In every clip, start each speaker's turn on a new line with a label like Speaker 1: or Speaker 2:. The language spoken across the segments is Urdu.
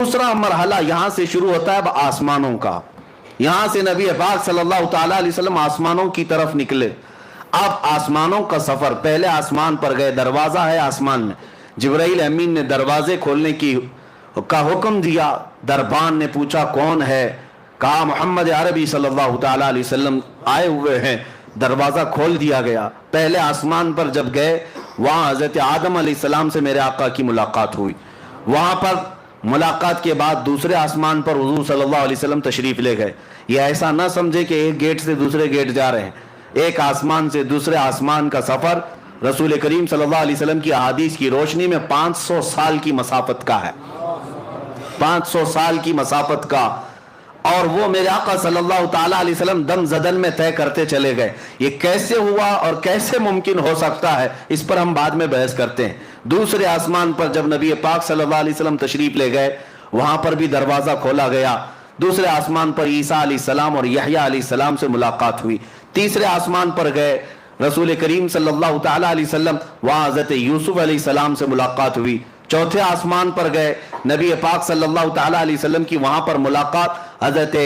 Speaker 1: دوسرا مرحلہ یہاں سے شروع ہوتا ہے اب آسمانوں کا. یہاں سے نبی پاک صلی اللہ تعالی علیہ وسلم آسمانوں کی طرف نکلے. اب آسمانوں کا سفر, پہلے آسمان پر گئے, دروازہ ہے آسمان میں, جبرائیل امین نے دروازے کھولنے کا حکم دیا. دربان نے پوچھا کون ہے؟ کہا محمد عربی صلی اللہ تعالی علیہ وسلم آئے ہوئے ہیں. دروازہ کھول دیا گیا. پہلے آسمان پر جب گئے وہاں حضرت آدم علیہ السلام سے میرے آقا کی ملاقات ہوئی. وہاں پر ملاقات کے بعد دوسرے آسمان پر حضور صلی اللہ علیہ وسلم تشریف لے گئے. یہ ایسا نہ سمجھے کہ ایک گیٹ سے دوسرے گیٹ جا رہے ہیں. ایک آسمان سے دوسرے آسمان کا سفر رسول کریم صلی اللہ علیہ وسلم کی احادیث کی روشنی میں 500 سال کی مسافت کا ہے. 500 سال کی مسافت کا. اور وہ میرے آقا صلی اللہ تعالی علیہ وسلم دم زدن میں طے کرتے چلے گئے. یہ کیسے ہوا اور کیسے ممکن ہو سکتا ہے, اس پر ہم بعد میں بحث کرتے ہیں. دوسرے آسمان پر جب نبی پاک صلی اللہ علیہ وسلم تشریف لے گئے وہاں پر بھی دروازہ کھولا گیا. دوسرے آسمان پر عیسیٰ علیہ السلام اور یحییٰ علیہ السلام سے ملاقات ہوئی. تیسرے آسمان پر گئے رسول کریم صلی اللہ تعالی علیہ وسلم, وہاں حضرت یوسف علیہ السلام سے ملاقات ہوئی. چوتھے آسمان پر گئے نبی پاک صلی اللہ تعالی علیہ وسلم کی وہاں پر ملاقات حضرت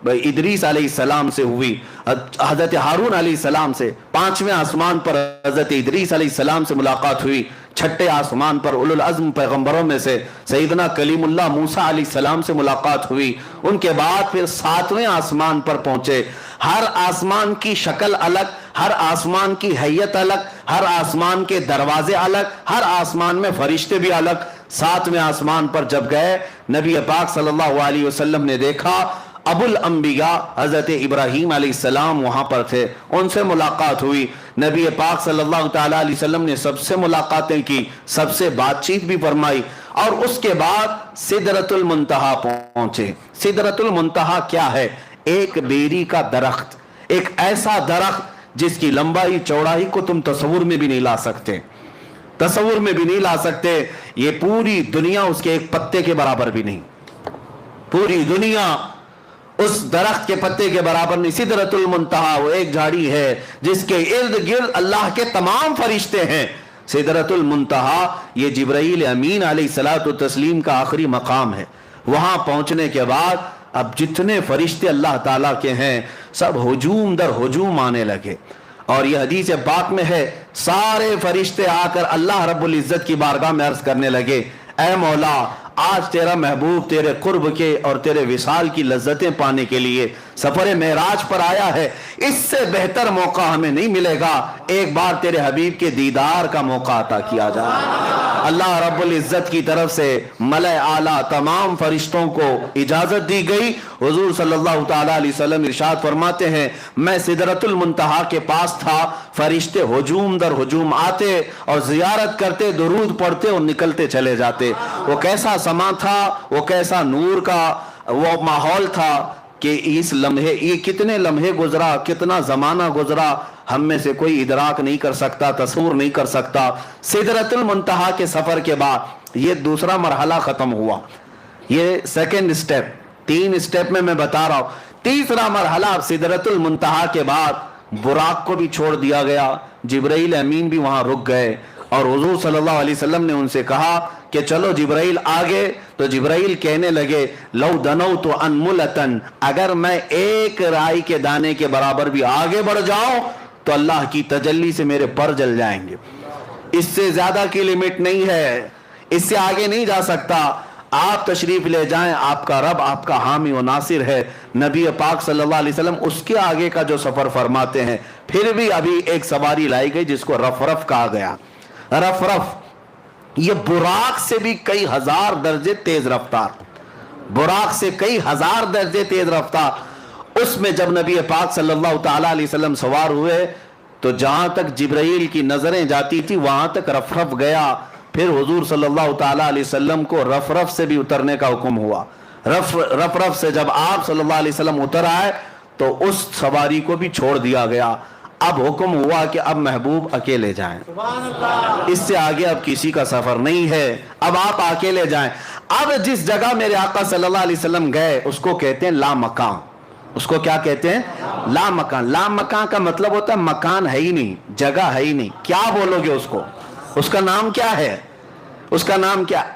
Speaker 1: ادریس علیہ السلام سے ہوئی, حضرت ہارون علیہ السلام سے. پانچویں آسمان پر حضرت ادریس علیہ السلام سے ملاقات ہوئی. چھٹے آسمان پر اولو العزم پیغمبروں میں سے سیدنا کلیم اللہ موسیٰ علیہ السلام سے ملاقات ہوئی. ان کے بعد پھر ساتویں آسمان پر پہنچے. ہر آسمان کی شکل الگ, ہر آسمان کی حیت الگ, ہر آسمان کے دروازے الگ, ہر آسمان میں فرشتے بھی الگ. ساتویں آسمان پر جب گئے نبی پاک صلی اللہ علیہ وسلم نے دیکھا ابو الانبیاء حضرت ابراہیم علیہ السلام وہاں پر تھے. ان سے ملاقات ہوئی. نبی پاک صلی اللہ تعالی علیہ وسلم نے سب سے ملاقاتیں کی, سب سے بات چیت بھی فرمائی. اور اس کے بعد سدرۃ المنتہا پہنچے. سدرۃ المنتہا کیا ہے؟ ایک بیری کا درخت, ایک ایسا درخت جس کی لمبائی چوڑائی کو تم تصور میں بھی نہیں لا سکتے, تصور میں بھی نہیں لا سکتے. یہ پوری دنیا اس کے ایک پتے کے برابر بھی نہیں, پوری دنیا اس درخت کے پتے کے برابر نہیں. سدرۃ المنتہا وہ ایک جھاڑی ہے جس کے ارد گرد اللہ کے تمام فرشتے ہیں. سدرۃ المنتہا یہ جبرائیل امین علیہ الصلوۃ والتسلیم کا آخری مقام ہے. وہاں پہنچنے کے بعد اب جتنے فرشتے اللہ تعالیٰ کے ہیں سب ہجوم در ہجوم آنے لگے. اور یہ حدیث پاک میں ہے سارے فرشتے آ کر اللہ رب العزت کی بارگاہ میں عرض کرنے لگے, اے مولا آج تیرا محبوب تیرے قرب کے اور تیرے وصال کی لذتیں پانے کے لیے سفر معراج پر آیا ہے. اس سے بہتر موقع ہمیں نہیں ملے گا, ایک بار تیرے حبیب کے دیدار کا موقع عطا کیا جائے. اللہ رب العزت کی طرف سے ملائے اعلیٰ تمام فرشتوں کو اجازت دی گئی. حضور صلی اللہ تعالی علیہ وسلم ارشاد فرماتے ہیں میں سدرۃ المنتہا کے پاس تھا, فرشتے ہجوم در ہجوم آتے اور زیارت کرتے, درود پڑھتے اور نکلتے چلے جاتے. وہ کیسا سما تھا, وہ کیسا نور کا وہ ماحول تھا کہ اس لمحے, یہ کتنے لمحے گزرا, کتنا زمانہ گزرا, ہم میں سے کوئی ادراک نہیں کر سکتا, تصور نہیں کر سکتا. سدرۃ المنتہا کے سفر کے بعد یہ دوسرا مرحلہ ختم ہوا. یہ سیکنڈ سٹیپ, 3 سٹیپ میں بتا رہا ہوں. تیسرا مرحلہ اب سدرۃ المنتہا کے بعد براق کو بھی چھوڑ دیا گیا, جبرائیل امین بھی وہاں رک گئے. اور حضور صلی اللہ علیہ وسلم نے ان سے کہا کہ چلو جبرائیل آگے. تو جبرائیل کہنے لگے لو دنوت انملتن, اگر میں ایک رائی کے دانے کے برابر بھی آگے بڑھ جاؤں تو اللہ کی تجلی سے میرے پر جل جائیں گے. اس سے زیادہ کی لمٹ نہیں ہے, اس سے آگے نہیں جا سکتا. آپ تشریف لے جائیں, آپ کا رب آپ کا حامی و ناصر ہے. نبی پاک صلی اللہ علیہ وسلم اس کے آگے کا جو سفر فرماتے ہیں. پھر بھی ابھی ایک سواری لائی گئی جس کو رفرف کہا گیا. رفرف یہ براق سے بھی کئی ہزار درجے تیز رفتار, براق سے کئی ہزار درجے تیز رفتار. اس میں جب نبی پاک صلی اللہ تعالی علیہ وسلم سوار ہوئے تو جہاں تک جبرائیل کی نظریں جاتی تھی وہاں تک رفرف گیا. پھر حضور صلی اللہ تعالی علیہ وسلم کو رفرف سے بھی اترنے کا حکم ہوا. رفرف سے جب آپ صلی اللہ علیہ وسلم اتر آئے تو اس سواری کو بھی چھوڑ دیا گیا. اب حکم ہوا کہ اب محبوب اکیلے جائیں, اس سے آگے اب کسی کا سفر نہیں ہے, اب آپ اکیلے جائیں. اب جس جگہ میرے آقا صلی اللہ علیہ وسلم گئے اس کو کہتے ہیں لا مکان. اس کو کیا کہتے ہیں؟ لا مکان. لا مکان کا مطلب ہوتا ہے مکان ہے ہی نہیں, جگہ ہے ہی نہیں. کیا بولو گے اس کو؟ اس کا نام کیا ہے؟ اس کا نام کیا؟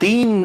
Speaker 1: 3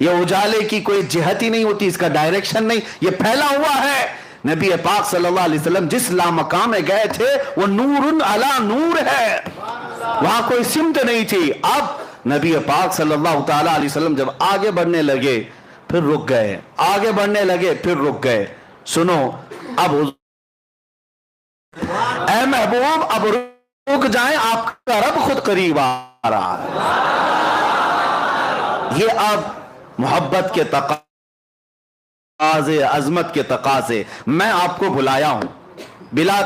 Speaker 1: یہ اجالے کی کوئی جہت ہی نہیں ہوتی, اس کا ڈائریکشن نہیں, یہ پھیلا ہوا ہے. نبی پاک صلی اللہ علیہ وسلم جس لامقام میں گئے تھے وہ نور علی نور ہے, وہاں کوئی سمت نہیں تھی. اب نبی پاک صلی اللہ تعالی علیہ وسلم جب آگے بڑھنے لگے پھر رک گئے, آگے بڑھنے لگے پھر رک گئے. سنو اب اے محبوب اب رک جائیں, آپ کا رب خود قریب آ رہا ہے. یہ اب محبت کے تقاضے, عظمت کے تقاضے, میں آپ کو بلایا ہوں بلا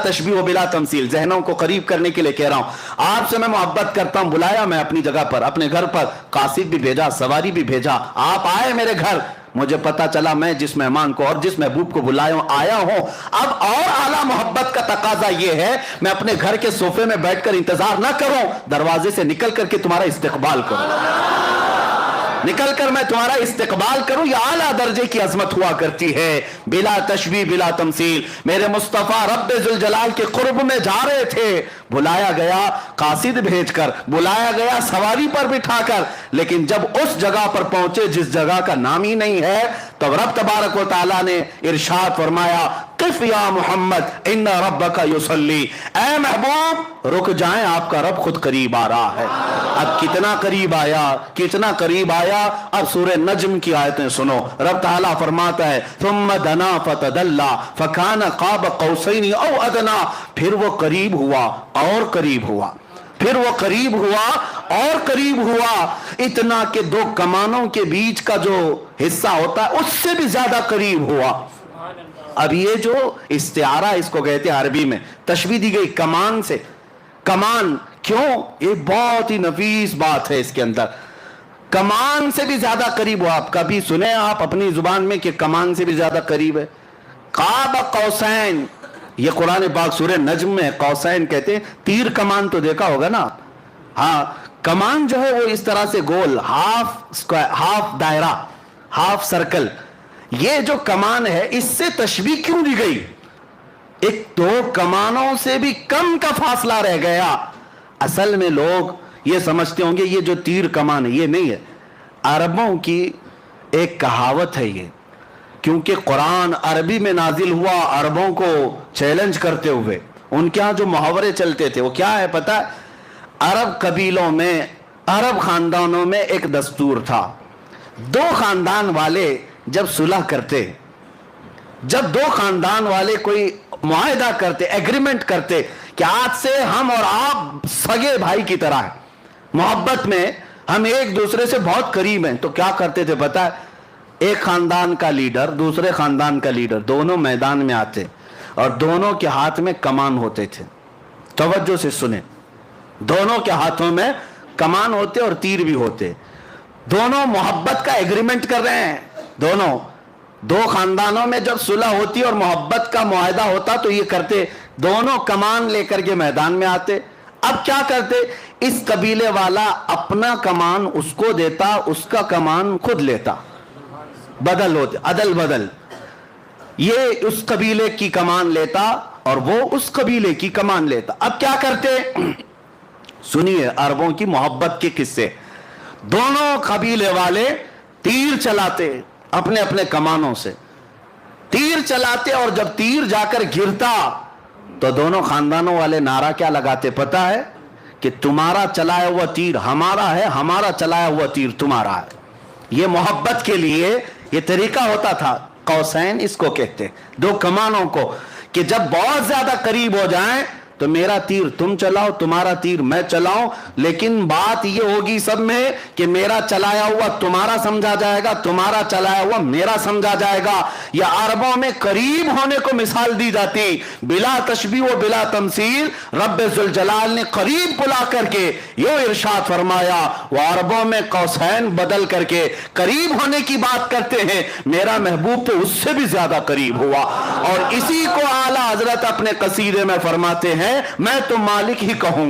Speaker 1: تشبیہ و بلا تمثیل, ذہنوں کو قریب کرنے کے لیے کہہ رہا ہوں. آپ سے میں محبت کرتا ہوں, بلایا میں اپنی جگہ پر, اپنے گھر پر, قاصد بھی بھیجا, سواری بھی بھیجا, آپ آئے میرے گھر. مجھے پتا چلا میں جس مہمان کو اور جس محبوب کو بلایا ہوں آیا ہوں. اب اور اعلیٰ محبت کا تقاضا یہ ہے میں اپنے گھر کے صوفے میں بیٹھ کر انتظار نہ کروں, دروازے سے نکل کر کے تمہارا استقبال کروں, نکل کر میں تمہارا استقبال کروں. یہ اعلیٰ درجے کی عظمت ہوا کرتی ہے, بلا تشبیہ بلا تمثیل. میرے مصطفیٰ رب ذوالجلال کے قرب میں جا رہے تھے, بلایا گیا قاصد بھیج کر, بلایا گیا سواری پر بٹھا کر, لیکن جب اس جگہ پر پہنچے جس جگہ کا نام ہی نہیں ہے, تو رب تبارک و تعالیٰ نے ارشاد فرمایا قف یا محمد ان ربک یصلی, اے محبوب رک جائیں, آپ کا رب خود قریب آ رہا ہے. اب کتنا قریب آیا, کتنا قریب آیا. اب سورہ نجم کی آیتیں سنو, رب تعالیٰ فرماتا ہے ثم دنا فتدلی فکان قاب قوسین او ادنا, پھر وہ قریب ہوا اور قریب ہوا, پھر وہ قریب ہوا اور قریب ہوا, اتنا کہ دو کمانوں کے بیچ کا جو حصہ ہوتا ہے اس سے بھی زیادہ قریب ہوا. اب یہ جو استعارہ اس کو کہتے ہیں عربی میں, تشبیہ دی گئی کمان سے. کمان کیوں؟ یہ بہت ہی نفیس بات ہے اس کے اندر. کمان سے بھی زیادہ قریب ہوا. آپ کبھی سنے آپ اپنی زبان میں کہ کمان سے بھی زیادہ قریب ہے؟ قاب قوسین, یہ قرآن پاک سورہ نجم میں قوسین کہتے ہیں. تیر کمان تو دیکھا ہوگا نا, ہاں کمان جو ہے وہ اس طرح سے گول, ہاف دائرہ, ہاف سرکل. یہ جو کمان ہے اس سے تشبیہ کیوں دی گئی؟ ایک دو کمانوں سے بھی کم کا فاصلہ رہ گیا. اصل میں لوگ یہ سمجھتے ہوں گے یہ جو تیر کمان ہے یہ نہیں ہے, عربوں کی ایک کہاوت ہے یہ, کیونکہ قرآن عربی میں نازل ہوا عربوں کو چیلنج کرتے ہوئے. ان کے ہاں جو محاورے چلتے تھے وہ کیا ہے پتہ ہے؟ عرب قبیلوں میں, عرب خاندانوں میں ایک دستور تھا, دو خاندان والے جب صلح کرتے, جب دو خاندان والے کوئی معاہدہ کرتے, ایگریمنٹ کرتے کہ آج سے ہم اور آپ سگے بھائی کی طرح ہیں, محبت میں ہم ایک دوسرے سے بہت قریب ہیں, تو کیا کرتے تھے پتہ ہے؟ ایک خاندان کا لیڈر دوسرے خاندان کا لیڈر دونوں میدان میں آتے اور دونوں کے ہاتھ میں کمان ہوتے تھے. توجہ سے سنیں, دونوں کے ہاتھوں میں کمان ہوتے اور تیر بھی ہوتے. دونوں محبت کا ایگریمنٹ کر رہے ہیں, دونوں دو خاندانوں میں جب صلح ہوتی اور محبت کا معاہدہ ہوتا تو یہ کرتے, دونوں کمان لے کر کے میدان میں آتے. اب کیا کرتے, اس قبیلے والا اپنا کمان اس کو دیتا, اس کا کمان خود لیتا, بدل ہوتے, عدل بدل. یہ اس قبیلے کی کمان لیتا اور وہ اس قبیلے کی کمان لیتا. اب کیا کرتے, سنیے عربوں کی محبت کے قصے. دونوں قبیلے والے تیر چلاتے اپنے اپنے کمانوں سے, تیر چلاتے, اور جب تیر جا کر گرتا تو دونوں خاندانوں والے نعرہ کیا لگاتے پتہ ہے؟ کہ تمہارا چلایا ہوا تیر ہمارا ہے, ہمارا چلایا ہوا تیر تمہارا ہے. یہ محبت کے لیے یہ طریقہ ہوتا تھا. قوسین اس کو کہتے, دو کمانوں کو, کہ جب بہت زیادہ قریب ہو جائیں تو میرا تیر تم چلاؤ, تمہارا تیر میں چلاؤں, لیکن بات یہ ہوگی سب میں کہ میرا چلایا ہوا تمہارا سمجھا جائے گا, تمہارا چلایا ہوا میرا سمجھا جائے گا. یا عربوں میں قریب ہونے کو مثال دی جاتی, بلا تشبیہ و بلا تمثیل. رب ذوالجلال نے قریب بلا کر کے یہ ارشاد فرمایا, وہ عربوں میں قوسین بدل کر کے قریب ہونے کی بات کرتے ہیں, میرا محبوب تو اس سے بھی زیادہ قریب ہوا. اور اسی کو اعلیٰ حضرت اپنے قصیدے میں فرماتے ہیں, میں تو مالک ہی کہوں